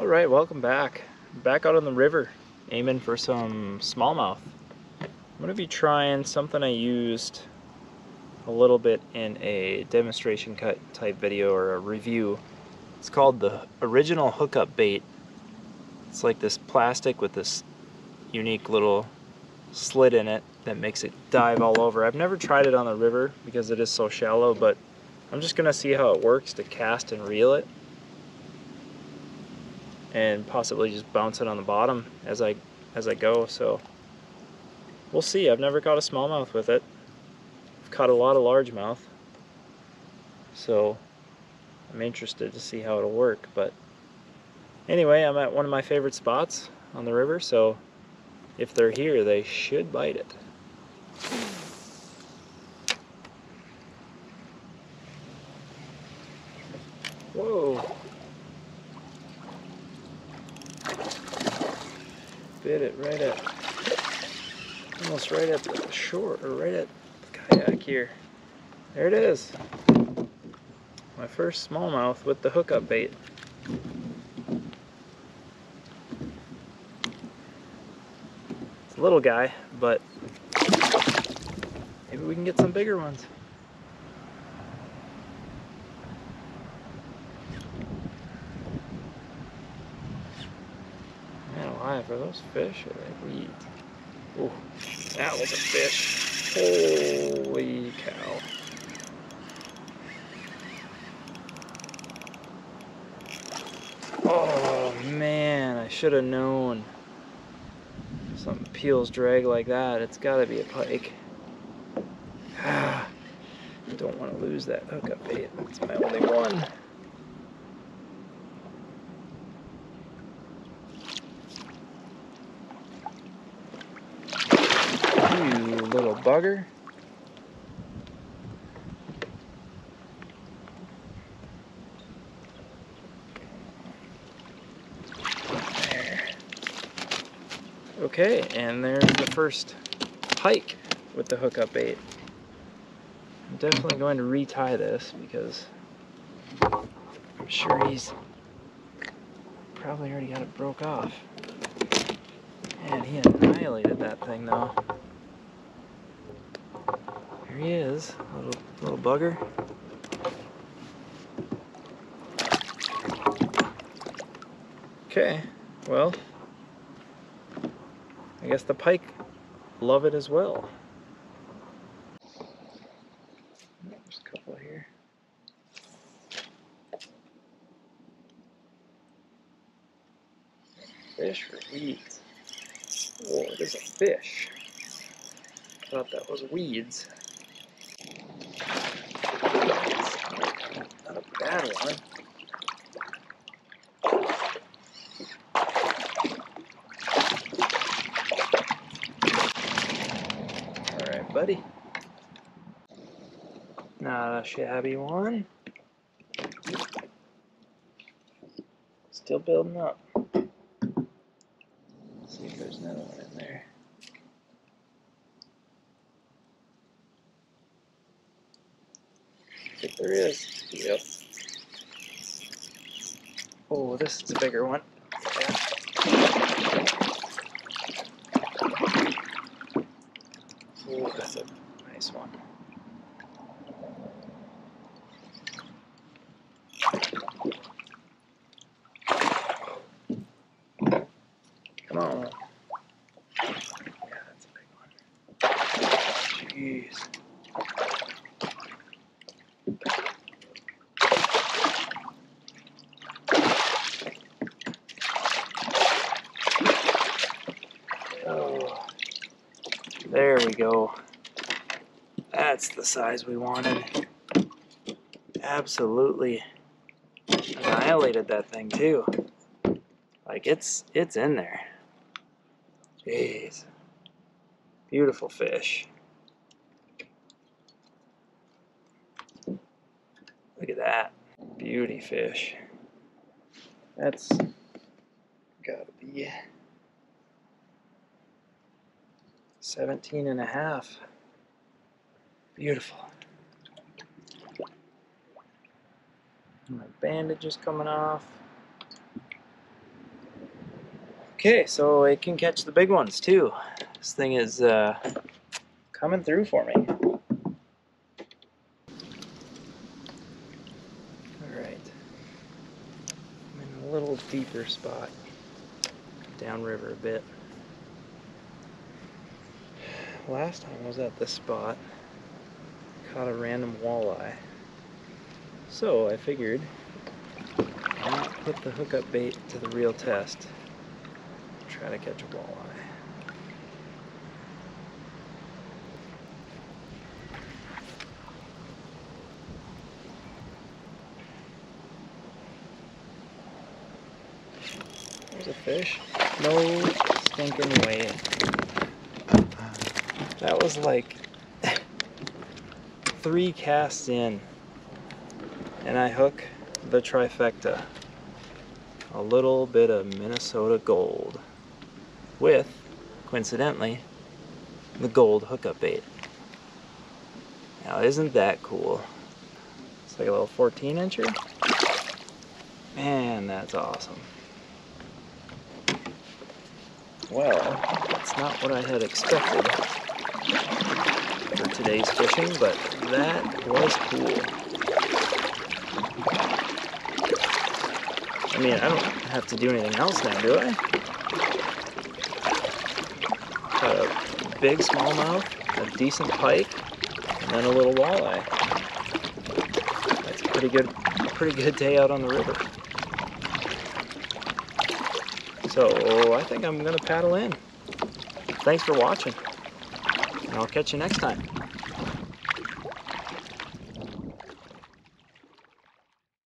Alright, welcome back. Back out on the river, aiming for some smallmouth. I'm going to be trying something I used a little bit in a demonstration cut type video or a review. It's called the original hookup bait. It's like this plastic with this unique little slit in it that makes it dive all over. I've never tried it on the river because it is so shallow, but I'm just going to see how it works to cast and reel it, and possibly just bounce it on the bottom as I go. So we'll see. I've never caught a smallmouth with it. I've caught a lot of largemouth, so I'm interested to see how it'll work. But anyway, I'm at one of my favorite spots on the river, so if they're here, they should bite it. Whoa! Bit it right at, almost right at the shore, or right at the kayak here. There it is. My first smallmouth with the hookup bait. It's a little guy, but maybe we can get some bigger ones. Man alive, are those fish or are they weeds? Oh, that was a fish. Holy cow. Oh man, I should have known. If something peels drag like that, it's gotta be a pike. Don't want to lose that hookup bait. It's my only one. You little bugger. There. Okay, and there's the first pike with the hookup bait. I'm definitely going to retie this because I'm sure he's probably already got it broke off. Man, he annihilated that thing though. Here he is, little bugger. Okay, well, I guess the pike love it as well. There's a couple here. Fish for weeds. Oh, it is a fish. Thought that was weeds. Not a bad one. Alright, buddy. Not a shabby one. Still building up. Let's see if there's another one in there. I think there is. Yep. Oh, this is a bigger one. Yeah. Oh, that's a nice one. Come on. Yeah, that's a big one. Jeez. Oh, there we go. That's the size we wanted. Absolutely annihilated that thing too. Like it's in there. Jeez. Beautiful fish. Look at that. Beauty fish. That's gotta be 17.5. Beautiful. My bandage is coming off. Okay, so it can catch the big ones too. This thing is coming through for me. Alright, I'm in a little deeper spot, downriver a bit. Last time I was at this spot, caught a random walleye. So I figured I'll not put the hookup bait to the real test. Try to catch a walleye. There's a fish. No stinking way. That was like 3 casts in, and I hook the Trifecta. A little bit of Minnesota gold with, coincidentally, the gold hookup bait. Now isn't that cool? It's like a little 14-incher. Man, that's awesome. Well, that's not what I had expected for today's fishing, but that was cool. I mean, I don't have to do anything else now, do I? Got a big smallmouth, a decent pike, and then a little walleye. That's a pretty good day out on the river. So I think I'm gonna paddle in. Thanks for watching, and I'll catch you next time.